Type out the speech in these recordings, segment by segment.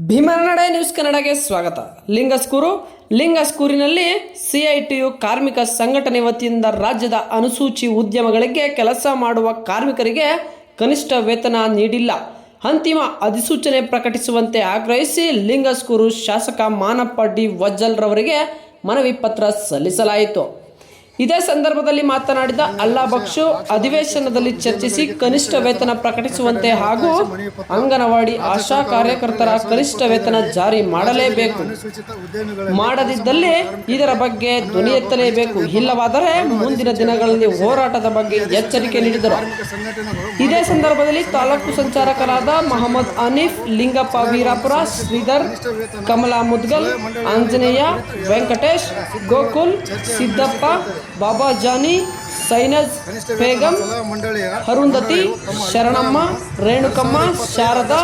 ಭೀಮನಡೆ news ಕನ್ನಡಗೆ ಸ್ವಾಗತ. ಲಿಂಗಸ್ಕೂರಿನಲ್ಲಿ CITU ಕಾರ್ಮಿಕ ಸಂಘಟನೆ ವತಿಯಿಂದ ರಾಜ್ಯದ ಅನುಸೂಚಿ ಉದ್ಯಮಗಳಿಗೆ ಕೆಲಸ ಮಾಡುವ ಕಾರ್ಮಿಕರಿಗೆ ಕನಿಷ್ಠ ವೇತನ ನೀಡಿಲ್ಲ, ಅಂತಿಮ ಅಧಿಸೂಚನೆ ಪ್ರಕಟಿಸುವಂತೆ ಆಗ್ರಹಿಸಿ ಲಿಂಗಸ್ಕೂರು ಶಾಸಕ ಮಾನಪ್ಪ ಡಿ ವಜ್ಜಲ್ ರವರಿಗೆ ಮನವಿ ಪತ್ರ ಸಲ್ಲಿಸಲಾಯಿತು. ಇದೇ ಸಂದರ್ಭದಲ್ಲಿ ಮಾತನಾಡಿದ ಅಲ್ಲಾ ಬಕ್ಷು, ಅಧಿವೇಶನದಲ್ಲಿ ಚರ್ಚಿಸಿ ಕನಿಷ್ಠ ವೇತನ ಪ್ರಕಟಿಸುವಂತೆ ಹಾಗೂ ಅಂಗನವಾಡಿ ಆಶಾ ಕಾರ್ಯಕರ್ತರ ಕನಿಷ್ಠ ವೇತನ ಜಾರಿ ಮಾಡಲೇಬೇಕು, ಮಾಡದಿದ್ದಲ್ಲಿ ಇದರ ಬಗ್ಗೆ ಧ್ವನಿ ಎತ್ತಲೇಬೇಕು, ಇಲ್ಲವಾದರೆ ಮುಂದಿನ ದಿನಗಳಲ್ಲಿ ಹೋರಾಟದ ಬಗ್ಗೆ ಎಚ್ಚರಿಕೆ ನೀಡಿದರು. ಇದೇ ಸಂದರ್ಭದಲ್ಲಿ ತಾಲೂಕು ಸಂಚಾಲಕರಾದ ಮಹಮ್ಮದ್ ಹನೀಫ್, ಲಿಂಗಪ್ಪ ವೀರಾಪುರ, ಶ್ರೀಧರ್, ಕಮಲಾ ಮುದ್ಗಲ್, ಆಂಜನೇಯ, ವೆಂಕಟೇಶ್, ಗೋಕುಲ್, ಸಿದ್ದಪ್ಪ, ಬಾಬಾ ಜಾನಿ, ಸೈನಜ್ ಬೇಗಂ, ಅರುಂಧತಿ, ಶರಣಮ್ಮ, ರೇಣುಕಮ್ಮ, ಶಾರದಾ,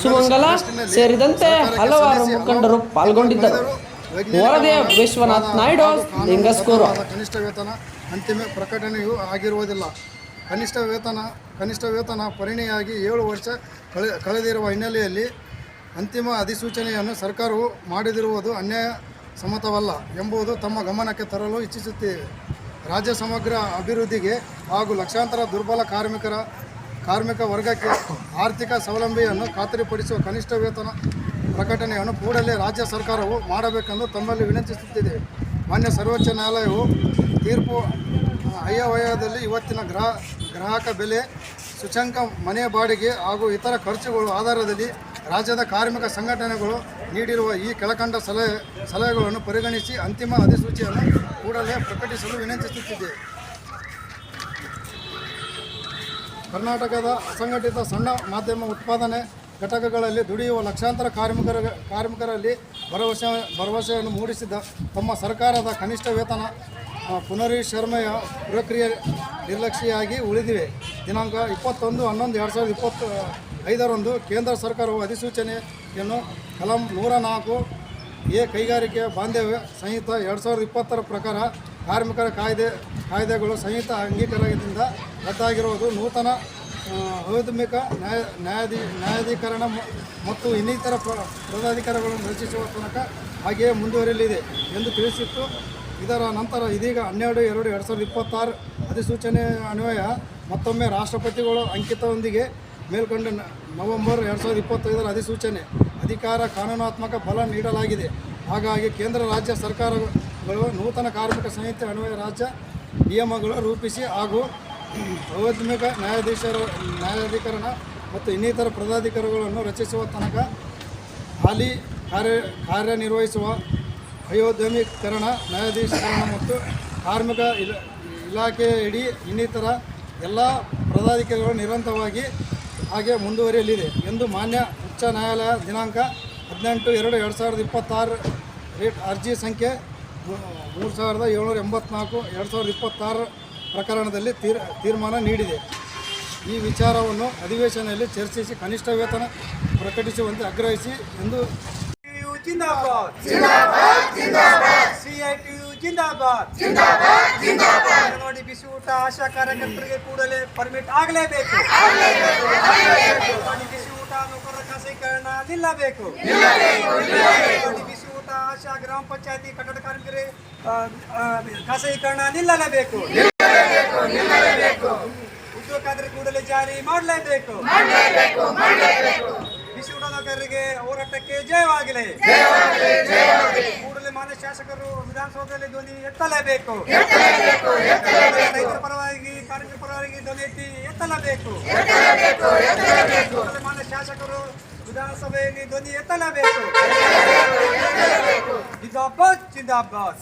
ಸುಮಂಗಲ ಸೇರಿದಂತೆ ಹಲವಾರು ಮುಖಂಡರು ಪಾಲ್ಗೊಂಡಿದ್ದರು. ವರದಿಯ ವಿಶ್ವನಾಥ್ ನಾಯ್ಡು, ಲಿಂಗಸ್ಕೂರು. ಕನಿಷ್ಠ ವೇತನ ಅಂತಿಮ ಪ್ರಕಟಣೆಯೂ ಆಗಿರುವುದಿಲ್ಲ. ಕನಿಷ್ಠ ವೇತನ ಪರಿಣಿಯಾಗಿ 7 ವರ್ಷ ಕಳೆದಿರುವ ಹಿನ್ನೆಲೆಯಲ್ಲಿ ಅಂತಿಮ ಅಧಿಸೂಚನೆಯನ್ನು ಸರ್ಕಾರವು ಮಾಡದಿರುವುದು ಅನ್ಯಾಯ ಸಮ್ಮತವಲ್ಲ ಎಂಬುದು ತಮ್ಮ ಗಮನಕ್ಕೆ ತರಲು ಇಚ್ಛಿಸುತ್ತೇವೆ. ರಾಜ್ಯ ಸಮಗ್ರ ಅಭಿವೃದ್ಧಿಗೆ ಹಾಗೂ ಲಕ್ಷಾಂತರ ದುರ್ಬಲ ಕಾರ್ಮಿಕ ವರ್ಗಕ್ಕೆ ಆರ್ಥಿಕ ಸೌಲಭ್ಯವನ್ನು ಖಾತರಿಪಡಿಸುವ ಕನಿಷ್ಠ ವೇತನ ಪ್ರಕಟಣೆಯನ್ನು ಕೂಡಲೇ ರಾಜ್ಯ ಸರ್ಕಾರವು ಮಾಡಬೇಕೆಂದು ತಮ್ಮಲ್ಲಿ ವಿನಂತಿಸುತ್ತಿದೆ. ಮಾನ್ಯ ಸರ್ವೋಚ್ಚ ನ್ಯಾಯಾಲಯವು ತೀರ್ಪು ಅಯ್ಯವ್ಯಯದಲ್ಲಿ ಇವತ್ತಿನ ಗ್ರಾಹಕ ಬೆಲೆ ಸೂಚ್ಯಂಕ, ಮನೆ ಬಾಡಿಗೆ ಹಾಗೂ ಇತರ ಖರ್ಚುಗಳ ಆಧಾರದಲ್ಲಿ ರಾಜ್ಯದ ಕಾರ್ಮಿಕ ಸಂಘಟನೆಗಳು ನೀಡಿರುವ ಈ ಕೆಳಕಂಡ ಸಲಹೆಗಳನ್ನು ಪರಿಗಣಿಸಿ ಅಂತಿಮ ಅಧಿಸೂಚನೆಯನ್ನು ಕೂಡಲೇ ಪ್ರಕಟಿಸಲು ವಿನಂತಿಸುತ್ತಿದೆ. ಕರ್ನಾಟಕದ ಅಸಂಘಟಿತ ಸಣ್ಣ ಮಾಧ್ಯಮ ಉತ್ಪಾದನೆ ಘಟಕಗಳಲ್ಲಿ ದುಡಿಯುವ ಲಕ್ಷಾಂತರ ಕಾರ್ಮಿಕರಲ್ಲಿ ಭರವಸೆಯನ್ನು ಮೂಡಿಸಿದ ತಮ್ಮ ಸರ್ಕಾರದ ಕನಿಷ್ಠ ವೇತನ ಪುನರೀಶ್ವರಣೆಯ ಪ್ರಕ್ರಿಯೆ ನಿರ್ಲಕ್ಷ್ಯಾಗಿ ಉಳಿದಿವೆ. ದಿನಾಂಕ 21/11/2025 ಕೇಂದ್ರ ಸರ್ಕಾರವು ಅಧಿಸೂಚನೆಯನ್ನು ಕಲಂ 104 ಕೈಗಾರಿಕೆ ಬಾಂಧವ್ಯ ಸಂಹಿತ 2020 ಪ್ರಕಾರ ಕಾರ್ಮಿಕರ ಕಾಯ್ದೆಗಳು ಸಂಹಿತ ಅಂಗೀಕಾರದಿಂದ ರದ್ದಾಗಿರುವುದು ನೂತನ ಔದ್ಯಮಿಕ ನ್ಯಾಯಾಧೀಕರಣ ಮತ್ತು ಇನ್ನಿತರ ಪದಾಧಿಕಾರಿಗಳನ್ನು ರಚಿಸುವ ತನಕ ಹಾಗೆಯೇ ಮುಂದುವರಿಯಲಿದೆ ಎಂದು ತಿಳಿಸಿತ್ತು. ಇದರ ನಂತರ ಇದೀಗ 12/2/2026 ಅಧಿಸೂಚನೆ ಅನ್ವಯ ಮತ್ತೊಮ್ಮೆ ರಾಷ್ಟ್ರಪತಿಗಳು ಅಂಕಿತದೊಂದಿಗೆ ಮೇಲ್ಕಂಡ ನವೆಂಬರ್ 2025 ಅಧಿಸೂಚನೆ ಅಧಿಕಾರ ಕಾನೂನಾತ್ಮಕ ಬಲ ನೀಡಲಾಗಿದೆ. ಹಾಗಾಗಿ ಕೇಂದ್ರ ರಾಜ್ಯ ಸರ್ಕಾರಗಳು ನೂತನ ಕಾರ್ಮಿಕ ಸಂಹಿತೆ ಅನ್ವಯ ರಾಜ್ಯ ನಿಯಮಗಳು ರೂಪಿಸಿ ಹಾಗೂ ಔದ್ಯಮಿಕ ನ್ಯಾಯಾಧೀಕರಣ ಮತ್ತು ಇನ್ನಿತರ ಪದಾಧಿಕಾರಿಗಳನ್ನು ರಚಿಸುವ ತನಕ ಹಾಲಿ ಕಾರ್ಯನಿರ್ವಹಿಸುವ ಅಯೋದ್ಯಮೀಕರಣ, ನ್ಯಾಯಾಧೀಕರಣ ಮತ್ತು ಕಾರ್ಮಿಕ ಇಲಾಖೆಯಡಿ ಇನ್ನಿತರ ಎಲ್ಲ ಪದಾಧಿಕಾರಿಗಳು ನಿರಂತರವಾಗಿ ಹಾಗೆ ಮುಂದುವರಿಯಲಿದೆ ಎಂದು ಮಾನ್ಯ ಉಚ್ಚ ನ್ಯಾಯಾಲಯ ದಿನಾಂಕ 18/2/2026 ಅರ್ಜಿ ಸಂಖ್ಯೆ 3784/2026 ಪ್ರಕರಣದಲ್ಲಿ ತೀರ್ಮಾನ ನೀಡಿದೆ. ಈ ವಿಚಾರವನ್ನು ಅಧಿವೇಶನದಲ್ಲಿ ಚರ್ಚಿಸಿ ಕನಿಷ್ಠ ವೇತನ ಪ್ರಕಟಿಸುವಂತೆ ಆಗ್ರಹಿಸಿ ಎಂದು जिंदाबाद जिंदाबाद जिंदाबाद सीआईटीयू जिंदाबाद जिंदाबाद जिंदाबाद अंगनवाड़ी बिಸಿ ಊಟ ಆಶಾ ಕಾರ್ಯಕರ್ತರಿಗೆ ಕೂಡಲೇ ಪರ್ಮಿಟ್ ಆಗಲೇಬೇಕು ಅಂಗನವಾಡಿ ಬಿಸಿ ಊಟ ನೌಕರರ ಖಾಸಗೀಕರಣ ನಿಲ್ಲಬೇಕು ಅಂಗನವಾಡಿ ಬಿಸಿ ಊಟ ಆಶಾ ಗ್ರಾಮ ಪಂಚಾಯತಿ ಕಟ್ಟಡ ಕಾರ್ಮಿಕರಿಗೆ ಖಾಸಗೀಕರಣ ನಿಲ್ಲಲೇಬೇಕು ಉದ್ಯೋಗ ಖಾತ್ರಿ ಕೂಡಲೇ ಜಾರಿ ಮಾಡಲೇಬೇಕು ಬಿಸಿ ಊಟ ನೌಕರರಿಗೆ ಹೋರಾಟಕ್ಕೆ ಜಯವಾಗಲಿ. ಕೂಡಲೇ ಮಾನ್ಯ ಶಾಸಕರು ವಿಧಾನಸೌಧದಲ್ಲಿ ಧ್ವನಿ ಎತ್ತಲೇಬೇಕು. ರೈತರ ಪರವಾಗಿ ಕಾರ್ಮಿಕರ ಪರವಾಗಿ ಧ್ವನಿ ಎತ್ತಲೇಬೇಕು. ಕೂಡಲೇ ಮಾನ್ಯ ಶಾಸಕರು ವಿಧಾನಸಭೆಯಲ್ಲಿ ಧ್ವನಿ ಎತ್ತಲೇಬೇಕು. ಜಿಂದಾಬಾದ್ ಜಿಂದಾಬಾದ್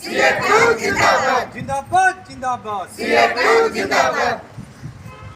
ಜಿಂದಾಬಾದ್ ಜಿಂದಾಬಾದ್ ಜಿಂದಾಬಾದ್.